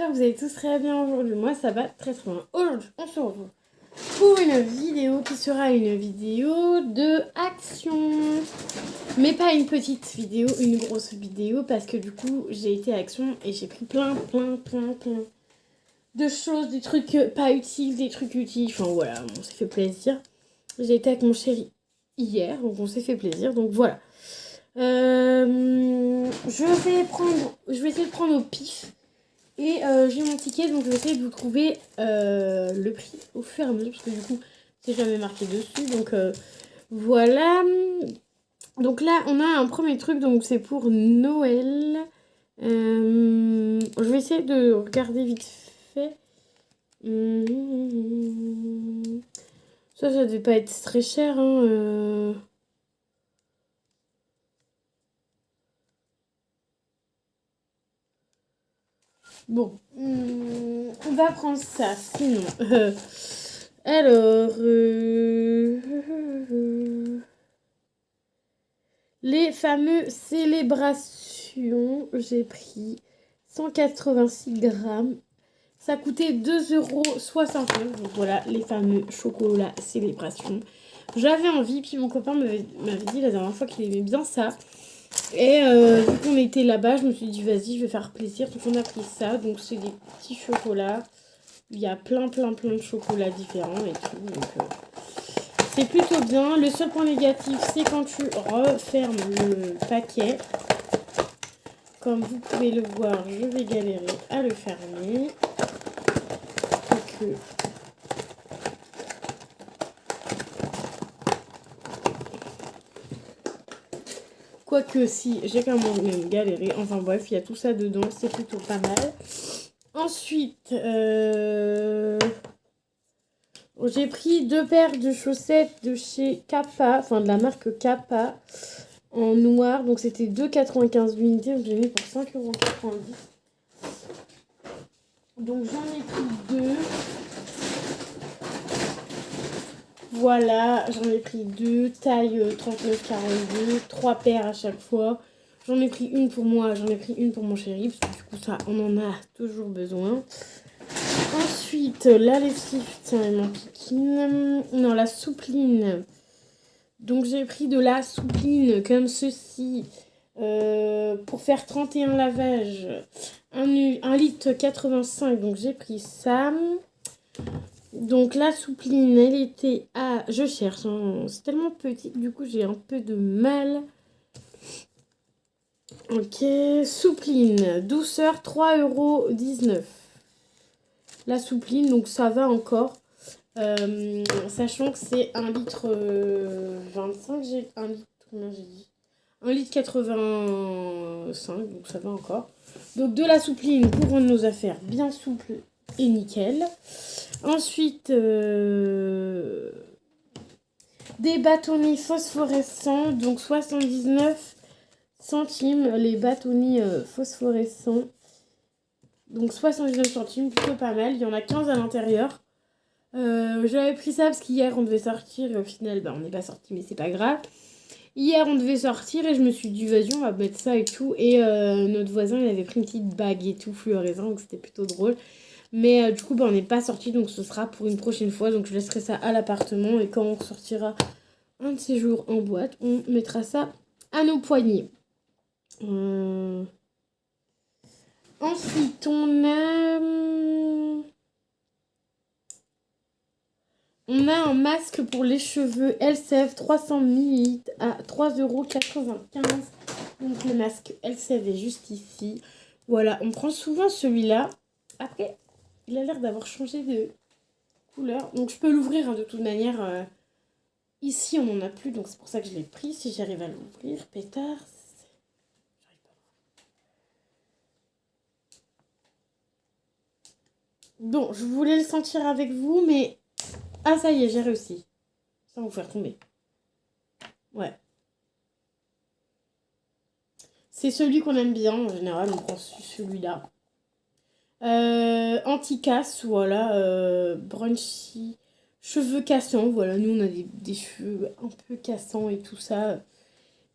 j'espère que vous allez tous très bien aujourd'hui. Moi, ça va très très bien. Aujourd'hui, on se retrouve pour une vidéo qui sera une vidéo de action. Mais pas une petite vidéo, une grosse vidéo parce que du coup, j'ai été à action et j'ai pris plein de choses, des trucs pas utiles, des trucs utiles. Enfin voilà, on s'est fait plaisir. J'ai été avec mon chéri hier, donc on s'est fait plaisir. Donc voilà. Je vais essayer de prendre au pif. Et j'ai mon ticket, donc je vais essayer de vous trouver le prix au fur et à mesure, parce que du coup, c'est jamais marqué dessus. Donc voilà. Donc là, on a un premier truc, donc c'est pour Noël. Je vais essayer de regarder vite fait. Ça devait pas être très cher, hein. Bon, on va prendre ça, sinon. Alors, les fameux célébrations, j'ai pris 186 grammes. Ça coûtait 2,69 €. Donc voilà, les fameux chocolats célébrations. J'avais envie, puis mon copain m'avait dit la dernière fois qu'il aimait bien ça. Et vu qu'on était là-bas, je me suis dit, vas-y, je vais faire plaisir. Donc on a pris ça. Donc c'est des petits chocolats. Il y a plein de chocolats différents et tout. Donc c'est plutôt bien. Le seul point négatif, c'est quand tu refermes le paquet. Comme vous pouvez le voir, je vais galérer à le fermer. Quoique si, j'ai quand même galéré. Enfin bref, il y a tout ça dedans, c'est plutôt pas mal. Ensuite, j'ai pris 2 paires de chaussettes de chez Kappa, enfin de la marque Kappa, en noir. Donc c'était 2,95 l'unité, donc j'ai mis pour 5,90 €. Donc j'en ai pris 2. Voilà, j'en ai pris 2, taille 39-42, 3 paires à chaque fois. J'en ai pris une pour moi, j'en ai pris une pour mon chéri, parce que du coup ça, on en a toujours besoin. Ensuite, la lessive, tiens, il manque non, la soupline. Donc j'ai pris de la soupline comme ceci, pour faire 31 lavages, 1 litre 85, donc j'ai pris ça. Donc la soupline, elle était à... Je cherche, hein. C'est tellement petit que du coup j'ai un peu de mal. Ok, soupline, douceur, 3,19 €. La soupline, donc ça va encore. Sachant que c'est 1 litre 25, j'ai 1 litre, combien j'ai dit 1 litre 85, donc ça va encore. Donc de la soupline pour rendre nos affaires bien souples et nickel. Ensuite, des bâtonnets phosphorescents, donc 79 centimes les bâtonnets phosphorescents. Donc 79 centimes, plutôt pas mal. Il y en a 15 à l'intérieur. J'avais pris ça parce qu'hier on devait sortir et au final on n'est pas sorti, mais c'est pas grave. Hier on devait sortir et je me suis dit vas-y on va mettre ça et tout. Et notre voisin il avait pris une petite bague et tout fluorescent, donc c'était plutôt drôle. Mais du coup on n'est pas sorti, donc ce sera pour une prochaine fois. Donc je laisserai ça à l'appartement et quand on sortira un de ces jours en boîte, on mettra ça à nos poignets. Ensuite on a un masque pour les cheveux LCF 300 ml à 3,95 €. Donc le masque LCF est juste ici. Voilà, on prend souvent celui-là. Après, il a l'air d'avoir changé de couleur. Donc je peux l'ouvrir hein, de toute manière. Ici, on n'en a plus, donc c'est pour ça que je l'ai pris. Si j'arrive à l'ouvrir, pétard. Bon, je voulais le sentir avec vous, mais... Ah, ça y est, j'ai réussi. Sans vous faire tomber. Ouais. C'est celui qu'on aime bien, en général, on prend celui-là. Anti-casse, voilà. Brunchy. Cheveux cassants, voilà. Nous, on a des cheveux un peu cassants et tout ça.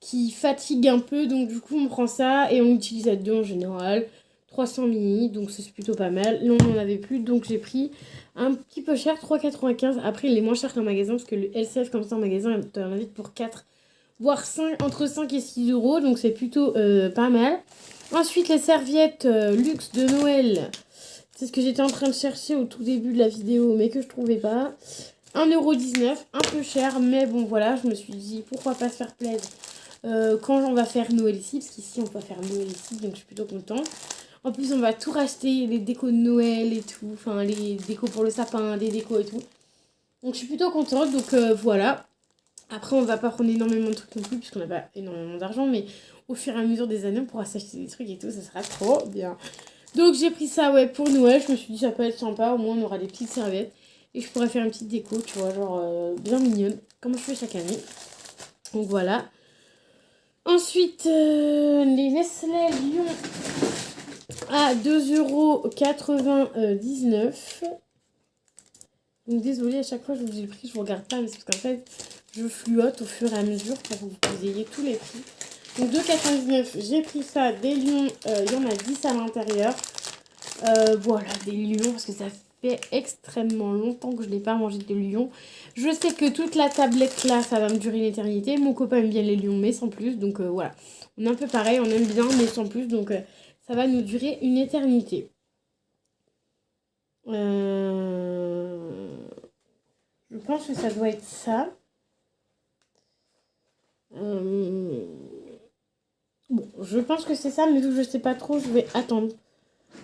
Qui fatiguent un peu, donc du coup, on prend ça et on utilise à deux en général. 300 mini, donc c'est plutôt pas mal. Là, on n'en avait plus, donc j'ai pris un petit peu cher, 3,95. Après, il est moins cher qu'en magasin, parce que le LCF, comme ça, en magasin, il en invite pour 4, voire 5, entre 5 et 6 euros, donc c'est plutôt pas mal. Ensuite, les serviettes luxe de Noël. C'est ce que j'étais en train de chercher au tout début de la vidéo, mais que je trouvais pas. 1,19€, un peu cher, mais bon, voilà, je me suis dit, pourquoi pas se faire plaisir quand on va faire Noël ici, parce qu'ici, on peut faire Noël ici, donc je suis plutôt contente. En plus, on va tout racheter, les décos de Noël et tout. Enfin, les décos pour le sapin, les décos et tout. Donc, je suis plutôt contente. Donc, voilà. Après, on va pas prendre énormément de trucs non plus, puisqu'on n'a pas énormément d'argent. Mais au fur et à mesure des années, on pourra s'acheter des trucs et tout. Ça sera trop bien. Donc, j'ai pris ça, ouais, pour Noël. Je me suis dit, ça peut être sympa. Au moins, on aura des petites serviettes. Et je pourrais faire une petite déco, tu vois, genre bien mignonne. Comme je fais chaque année. Donc, voilà. Ensuite, les Nestlé Lion à 2,99€. Donc désolée, à chaque fois je vous dis le prix, je vous regarde pas, mais c'est parce qu'en fait je fluote au fur et à mesure pour que vous ayez tous les prix. Donc 2,99€, j'ai pris ça, des lions, il y en a 10 à l'intérieur. Voilà, des lions, parce que ça fait extrêmement longtemps que je n'ai pas mangé de lions. Je sais que toute la tablette là, ça va me durer une éternité. Mon copain aime bien les lions, mais sans plus. Donc voilà, on est un peu pareil, on aime bien, mais sans plus. Donc ça va nous durer une éternité. Je pense que ça doit être ça. Bon, je pense que c'est ça, mais vu que je sais pas trop, je vais attendre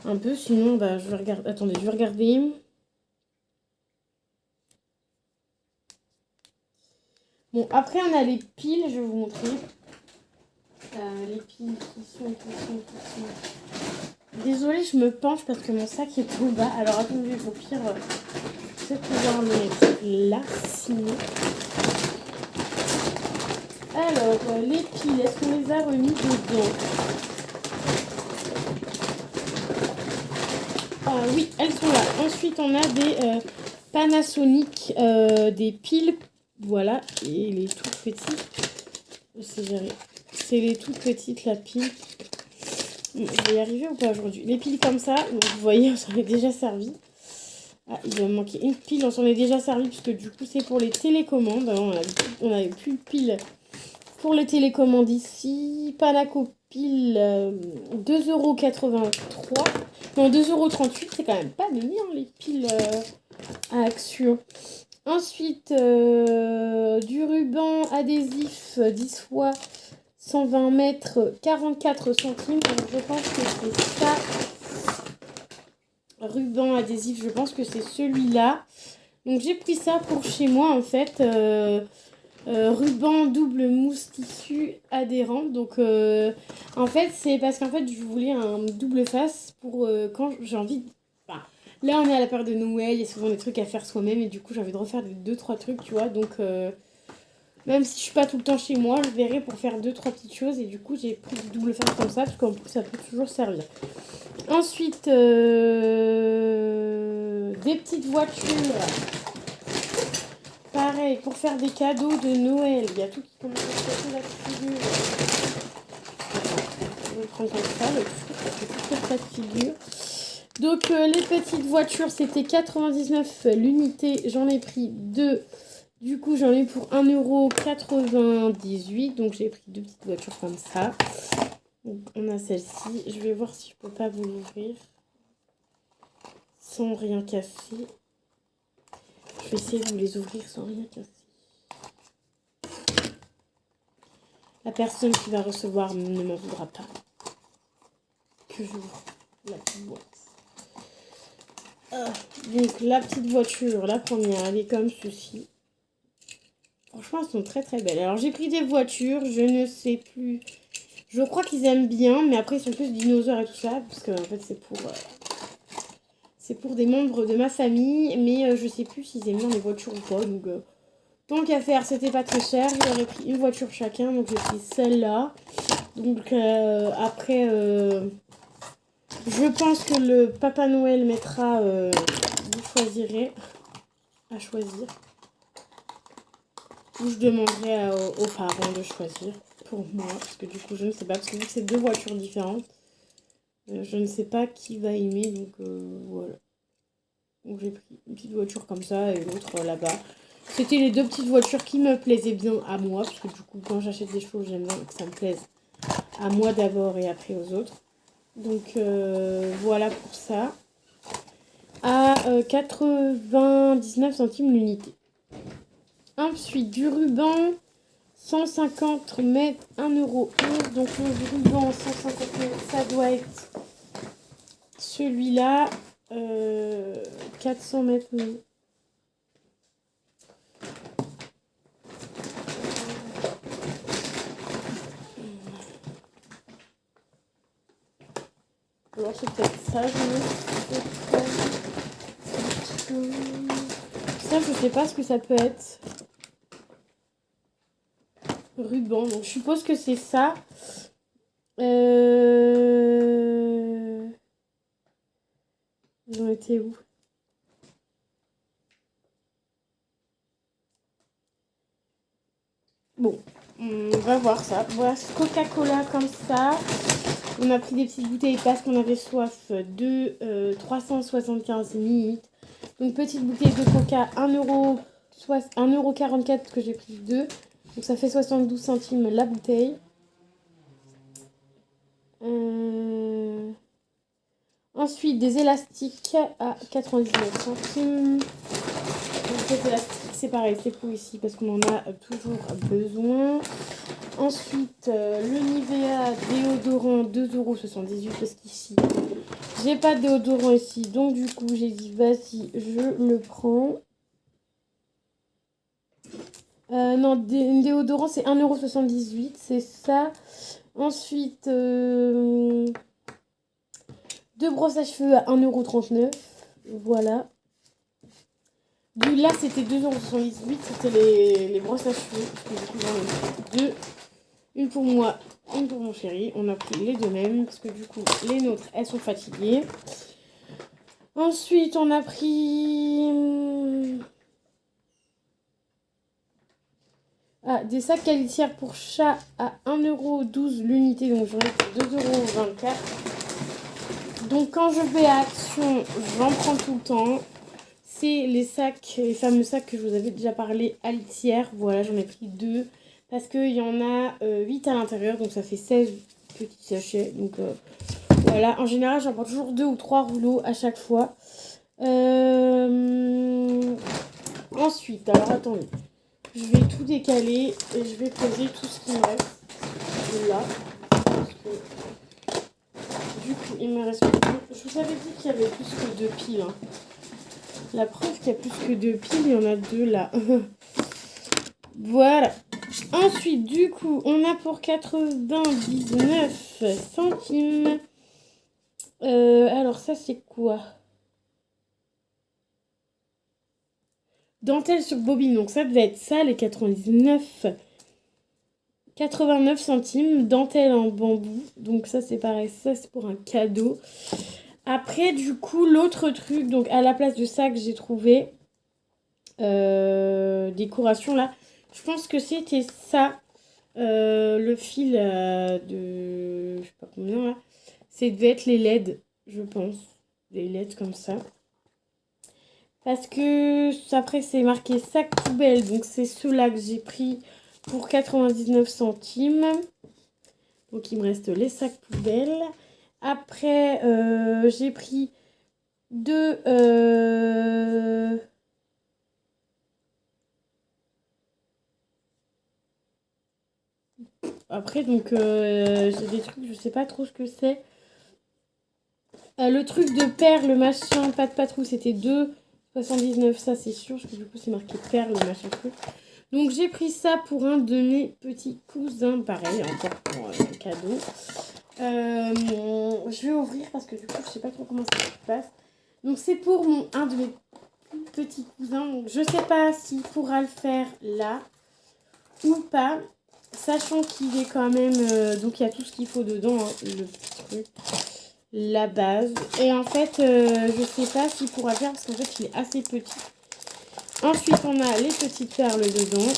un peu. Sinon, bah, je vais regarder. Attendez, je vais regarder. Bon, après, on a les piles, je vais vous montrer. Les piles qui sont. Désolée, je me penche parce que mon sac est trop bas. Alors, attendez, au pire, je vais pouvoir le mettre là, sinon. Alors, les piles, est-ce qu'on les a remis dedans? Ah oui, elles sont là. Ensuite, on a des Panasonic, des piles. Voilà, et les toutes petites. C'est les toutes petites, la pile. Je vais y arriver ou pas aujourd'hui? Les piles comme ça, donc vous voyez, on s'en est déjà servi. Ah, il va me manquer une pile, on s'en est déjà servi, puisque du coup, c'est pour les télécommandes. Alors, on n'avait plus de piles pour les télécommandes ici. Panaco pile 2,83€. Non, 2,38€, c'est quand même pas donné, hein, les piles à Action. Ensuite, du ruban adhésif 10 fois 120 mètres, 44 centimes. Donc, je pense que c'est ça. Ruban adhésif, je pense que c'est celui-là. Donc, j'ai pris ça pour chez moi, en fait. Ruban double mousse tissu adhérent. Donc, en fait, c'est parce qu'en fait, je voulais un double face pour quand j'ai envie de... Enfin, là, on est à la période de Noël, il y a souvent des trucs à faire soi-même et du coup, j'ai envie de refaire 2-3 trucs, tu vois. Donc, même si je suis pas tout le temps chez moi, je verrai pour faire 2-3 petites choses. Et du coup, j'ai pris du double face comme ça, parce qu'en plus, ça peut toujours servir. Ensuite, des petites voitures. Pareil, pour faire des cadeaux de Noël. Il y a tout qui commence à se passer la figure. Je vais prendre comme ça, cette figure. Donc, les petites voitures, c'était 99 l'unité. J'en ai pris 2. Du coup, j'en ai pour 1,98€. Donc, j'ai pris 2 petites voitures comme ça. Donc, on a celle-ci. Je vais voir si je peux pas vous l'ouvrir sans rien casser. Je vais essayer de vous les ouvrir sans rien casser. La personne qui va recevoir ne m'en voudra pas. Que j'ouvre la petite boîte. Donc, la petite voiture, la première, elle est comme ceci. Franchement, elles sont très très belles. Alors, j'ai pris des voitures, je ne sais plus. Je crois qu'ils aiment bien, mais après, ils sont plus dinosaures et tout ça. Parce que, en fait, c'est pour des membres de ma famille. Mais je sais plus s'ils aiment bien les voitures ou pas. Donc, tant qu'à faire, c'était pas très cher. J'aurais pris une voiture chacun. Donc, j'ai pris celle-là. Donc, après, je pense que le Papa Noël mettra... vous choisirez à choisir. Ou je demanderai aux parents de choisir pour moi. Parce que du coup, je ne sais pas. Parce que vu que c'est 2 voitures différentes, Je ne sais pas qui va aimer, donc voilà. Donc j'ai pris une petite voiture comme ça et l'autre là-bas. C'était les deux petites voitures qui me plaisaient bien à moi, parce que du coup, quand j'achète des choses, j'aime bien que ça me plaise à moi d'abord et après aux autres. Donc voilà pour ça. À 99 centimes l'unité. Ensuite, du ruban, 150 mètres, 1,11 €. Donc le ruban, 150 mètres, ça doit être celui-là. 400 mètres. Alors c'est peut-être ça, je sais pas ce que ça peut être. Ruban, donc je suppose que c'est ça. J'en étais où? Bon, on va voir ça. Voilà, Coca-Cola comme ça. On a pris des petites bouteilles parce qu'on avait soif de 375 ml. Donc petite bouteille de Coca, 1,44 € que j'ai pris 2. Donc ça fait 72 centimes la bouteille. Ensuite, des élastiques à 99 centimes. Donc ces élastiques, c'est pareil, c'est pour ici parce qu'on en a toujours besoin. Ensuite, le Nivea déodorant 2,78 € parce qu'ici, j'ai pas de déodorant ici. Donc du coup, j'ai dit, vas-y, je le prends. Non, déodorant, c'est 1,78 €, c'est ça. Ensuite, 2 brosses à cheveux à 1,39 €. Voilà. Là, c'était 2,78 €. C'était les brosses à cheveux. Parce que du coup, j'en ai deux. Une pour moi, une pour mon chéri. On a pris les deux mêmes. Parce que du coup, les nôtres, elles sont fatiguées. Ensuite, on a pris... des sacs à litière pour chat à 1,12 € l'unité. Donc, j'en ai pris 2,24 €. Donc, quand je vais à Action, j'en prends tout le temps. C'est les sacs, les fameux sacs que je vous avais déjà parlé à litière. Voilà, j'en ai pris 2 parce qu'il y en a 8 à l'intérieur. Donc ça fait 16 petits sachets. Donc voilà, en général, j'en prends toujours 2 ou 3 rouleaux à chaque fois. Ensuite, alors attendez. Je vais tout décaler et je vais poser tout ce qui me reste là. Parce que, du coup, il me reste plus. Je vous avais dit qu'il y avait plus que 2 piles. Hein. La preuve qu'il y a plus que 2 piles, il y en a 2 là. Voilà. Ensuite, du coup, on a pour 99 centimes. Alors, ça, c'est quoi? Dentelle sur bobine. Donc, ça devait être ça, les 89 centimes. Dentelle en bambou. Donc, ça, c'est pareil. Ça, c'est pour un cadeau. Après, du coup, l'autre truc, donc à la place de ça que j'ai trouvé, décoration là, je pense que c'était ça, le fil de, je sais pas combien là, c'est devait être les LED, je pense, des LED comme ça. Parce que après, c'est marqué sac poubelle, donc c'est ceux-là que j'ai pris pour 99 centimes. Donc, il me reste les sacs poubelles. Après, j'ai pris 2... Après, donc, j'ai des trucs, je sais pas trop ce que c'est. Le truc de perles, machin, pas de patrouille, c'était 2,79. Ça, c'est sûr, parce que du coup, c'est marqué perles, machin truc. Donc, j'ai pris ça pour un de mes petits cousins. Pareil, encore pour un cadeau. Je vais ouvrir parce que du coup, je sais pas trop comment ça se passe. Donc, c'est pour un de mes petits cousins. Donc, je sais pas s'il pourra le faire là ou pas. Sachant qu'il est quand même... donc, il y a tout ce qu'il faut dedans, hein, le petit truc, la base. Et en fait, je sais pas s'il pourra le faire parce qu'en fait, il est assez petit. Ensuite, on a les petites perles dedans.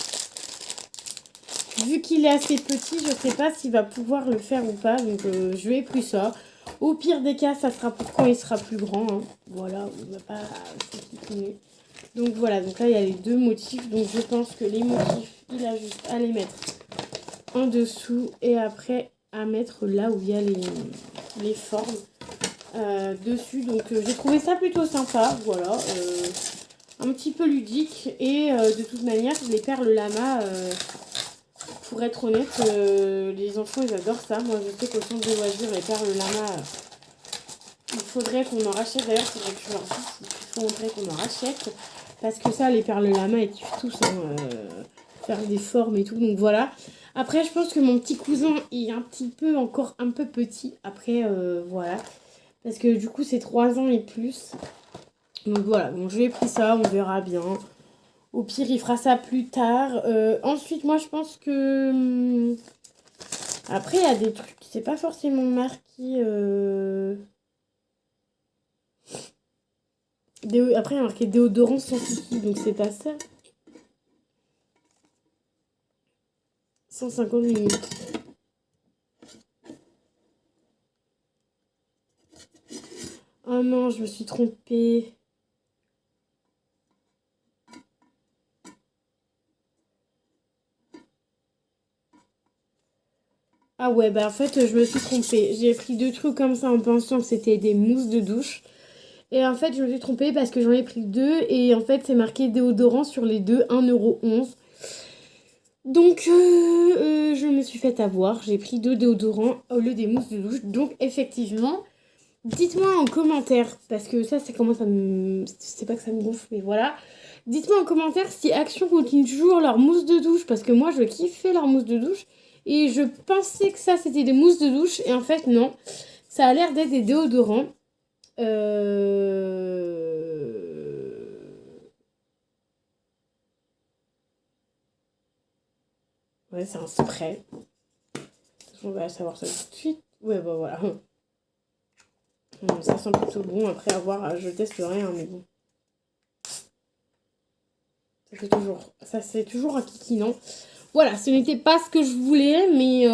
Vu qu'il est assez petit, je sais pas s'il va pouvoir le faire ou pas. Donc, je lui ai pris ça. Au pire des cas, ça sera pour quand il sera plus grand. Hein. Voilà, on va pas s'exprimer. Donc voilà, donc là il y a les deux motifs. Donc je pense que les motifs, il a juste à les mettre en dessous et après à mettre là où il y a les formes dessus. Donc j'ai trouvé ça plutôt sympa, voilà. Un petit peu ludique et de toute manière les perles lama, pour être honnête, les enfants ils adorent ça. Moi je sais qu'au centre de loisirs les perles lama, il faudrait qu'on en rachète. D'ailleurs il faudrait que je leur dise qu'il faudrait qu'on en rachète. Parce que ça, les perles lama, ils kiffent tous, hein, faire des formes et tout. Donc voilà. Après, je pense que mon petit cousin est un petit peu, encore un peu petit. Après, voilà. Parce que du coup, c'est 3 ans et plus. Donc voilà. Donc je lui ai pris ça, on verra bien. Au pire, il fera ça plus tard. Ensuite, moi, je pense que... Après, il y a des trucs, c'est pas forcément marqué... Après, il y a marqué déodorant sensitive, donc c'est pas ça. 150 minutes. Oh non, je me suis trompée. Ah ouais, bah en fait, je me suis trompée. J'ai pris 2 trucs comme ça en pensant que c'était des mousses de douche. Et en fait, je me suis trompée parce que j'en ai pris 2. Et en fait, c'est marqué déodorant sur les deux, 1,11 €. Donc, je me suis fait avoir. J'ai pris 2 déodorants au lieu des mousses de douche. Donc, effectivement, dites-moi en commentaire. Parce que ça commence à me... C'est pas que ça me gonfle, mais voilà. Dites-moi en commentaire si Action continue toujours leur mousse de douche. Parce que moi, je kiffais leur mousse de douche. Et je pensais que ça, c'était des mousses de douche. Et en fait, non. Ça a l'air d'être des déodorants. Ouais, c'est un spray. On va savoir ça tout de suite. Ouais, bah voilà. Ça sent plutôt bon. Après avoir, je teste rien, mais bon. Ça c'est toujours un kikinant. Voilà, ce n'était pas ce que je voulais, mais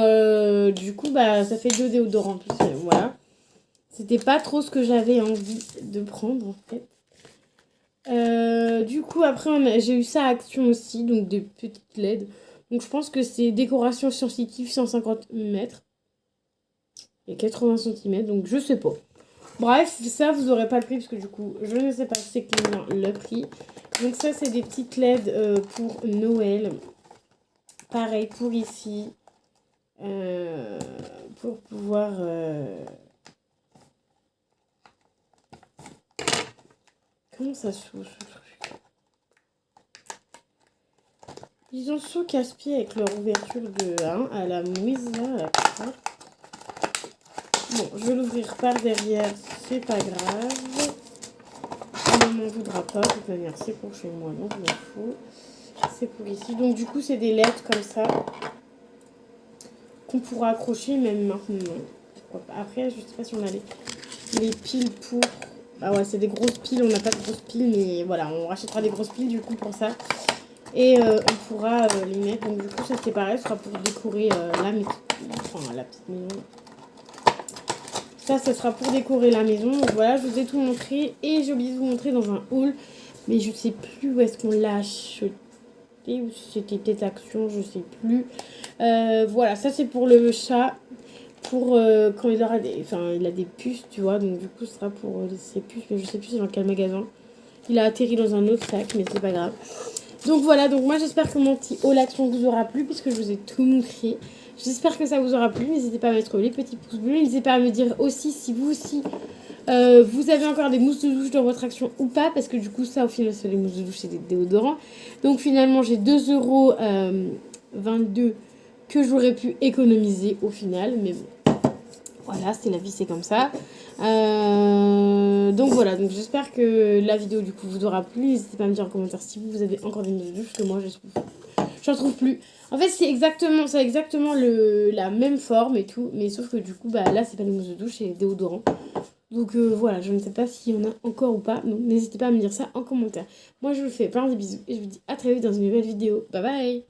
du coup, bah, ça fait 2 déodorants en plus. Voilà. C'était pas trop ce que j'avais envie de prendre, en fait. Du coup, après, j'ai eu ça à Action aussi, donc des petites LED. Donc, je pense que c'est décoration sensitive 150 mètres et 80 cm, donc je sais pas. Bref, ça, vous aurez pas le prix, parce que du coup, je ne sais pas c'est combien le prix. Donc, ça, c'est des petites LED pour Noël. Pareil pour ici. Pour pouvoir... Comment ça s'ouvre ce truc? Ils ont sous casse-pied avec leur ouverture de 1 à la mouise là. Bon, je vais l'ouvrir par derrière, c'est pas grave. On m'en voudra pas, de toute manière c'est pour chez moi, donc je m'en fous. C'est pour ici. Donc du coup c'est des lettres comme ça qu'on pourra accrocher même maintenant. Pourquoi pas. Après je sais pas si on a les piles pour... Ah ouais, c'est des grosses piles, on n'a pas de grosses piles, mais voilà, on rachètera des grosses piles du coup pour ça. Et on pourra les mettre. Donc du coup ça c'est pareil, ce sera pour décorer la petite maison. Ça sera pour décorer la maison. Donc voilà, je vous ai tout montré. Et j'ai oublié de vous montrer dans un haul. Mais je sais plus où est-ce qu'on l'a acheté. Ou si c'était peut-être Action, je sais plus. Voilà, ça c'est pour le chat. Pour quand il aura des... Enfin, il a des puces, tu vois. Donc du coup, ce sera pour ses puces. Mais je sais plus c'est dans quel magasin. Il a atterri dans un autre sac, mais c'est pas grave. Donc voilà, donc moi j'espère que mon petit haul Action vous aura plu. Puisque je vous ai tout montré. J'espère que ça vous aura plu. N'hésitez pas à mettre les petits pouces bleus. N'hésitez pas à me dire aussi si vous aussi vous avez encore des mousses de douche dans votre Action ou pas. Parce que du coup ça au final c'est les mousses de douche, c'est des déodorants. Donc finalement j'ai 2,22 € que j'aurais pu économiser au final. Mais bon, voilà, c'est la vie, c'est comme ça. Donc voilà, donc j'espère que la vidéo du coup vous aura plu. N'hésitez pas à me dire en commentaire si vous avez encore des mousses de douche. Parce que moi j'en trouve plus. En fait, c'est exactement la même forme et tout. Mais sauf que du coup, bah là, c'est pas des mousses de douche, c'est des déodorants. Donc voilà, je ne sais pas s'il y en a encore ou pas. Donc n'hésitez pas à me dire ça en commentaire. Moi, je vous fais plein de bisous et je vous dis à très vite dans une nouvelle vidéo. Bye bye!